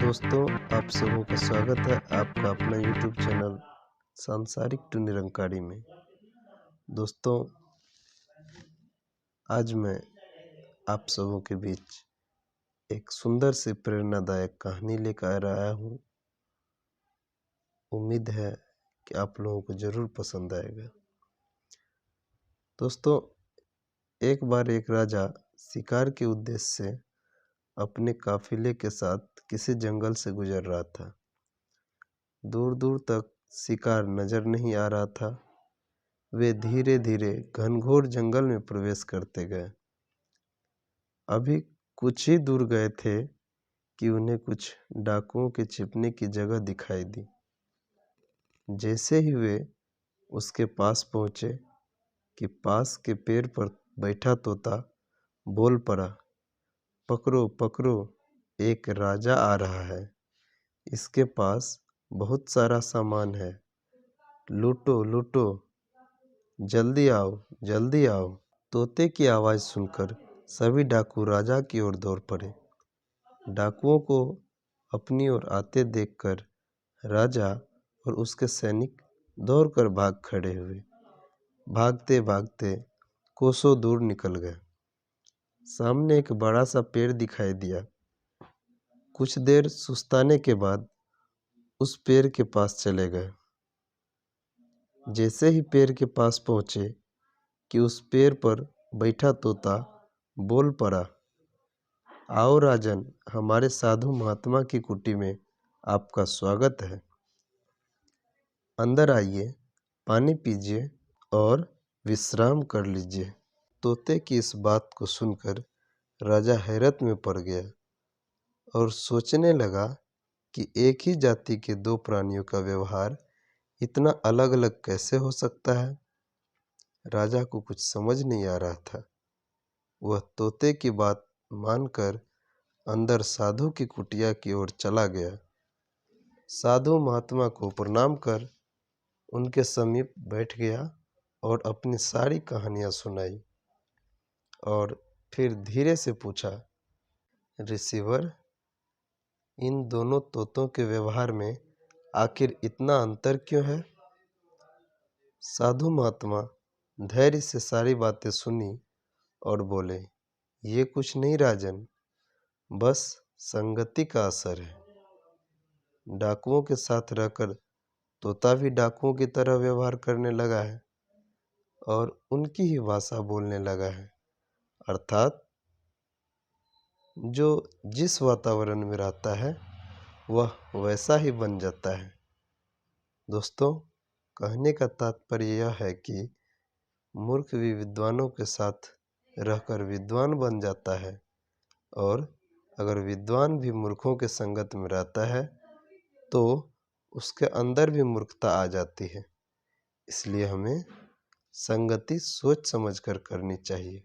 दोस्तों, आप सबों का स्वागत है आपका अपना यूट्यूब चैनल सांसारिक टू निरंकारी में। दोस्तों, आज मैं आप सबों के बीच एक सुंदर से प्रेरणादायक कहानी लेकर आया हूँ। उम्मीद है कि आप लोगों को ज़रूर पसंद आएगा। दोस्तों, एक बार एक राजा शिकार के उद्देश्य से अपने काफिले के साथ किसी जंगल से गुजर रहा था। दूर दूर तक शिकार नजर नहीं आ रहा था। वे धीरे धीरे घनघोर जंगल में प्रवेश करते गए। अभी कुछ ही दूर गए थे कि उन्हें कुछ डाकुओं के छिपने की जगह दिखाई दी। जैसे ही वे उसके पास पहुंचे कि पास के पेड़ पर बैठा तोता बोल पड़ा, पकड़ो पकड़ो, एक राजा आ रहा है। इसके पास बहुत सारा सामान है, लूटो लूटो, जल्दी आओ जल्दी आओ। तोते की आवाज़ सुनकर सभी डाकू राजा की ओर दौड़ पड़े। डाकुओं को अपनी ओर आते देखकर राजा और उसके सैनिक दौड़कर भाग खड़े हुए। भागते भागते कोसों दूर निकल गए। सामने एक बड़ा सा पेड़ दिखाई दिया। कुछ देर सुस्ताने के बाद उस पेड़ के पास चले गए। जैसे ही पेड़ के पास पहुंचे कि उस पेड़ पर बैठा तोता बोल पड़ा, आओ राजन, हमारे साधु महात्मा की कुटी में आपका स्वागत है। अंदर आइए, पानी पीजिए और विश्राम कर लीजिए। तोते की इस बात को सुनकर राजा हैरत में पड़ गया और सोचने लगा कि एक ही जाति के दो प्राणियों का व्यवहार इतना अलग अलग कैसे हो सकता है। राजा को कुछ समझ नहीं आ रहा था। वह तोते की बात मानकर अंदर साधु की कुटिया की ओर चला गया। साधु महात्मा को प्रणाम कर उनके समीप बैठ गया और अपनी सारी कहानियां सुनाई और फिर धीरे से पूछा, ऋषिवर, इन दोनों तोतों के व्यवहार में आखिर इतना अंतर क्यों है? साधु महात्मा धैर्य से सारी बातें सुनी और बोले, ये कुछ नहीं राजन, बस संगति का असर है। डाकुओं के साथ रहकर तोता भी डाकुओं की तरह व्यवहार करने लगा है और उनकी ही भाषा बोलने लगा है। अर्थात जो जिस वातावरण में रहता है वह वैसा ही बन जाता है। दोस्तों, कहने का तात्पर्य यह है कि मूर्ख भी विद्वानों के साथ रहकर विद्वान बन जाता है और अगर विद्वान भी मूर्खों के संगत में रहता है तो उसके अंदर भी मूर्खता आ जाती है। इसलिए हमें संगति सोच समझकर करनी चाहिए।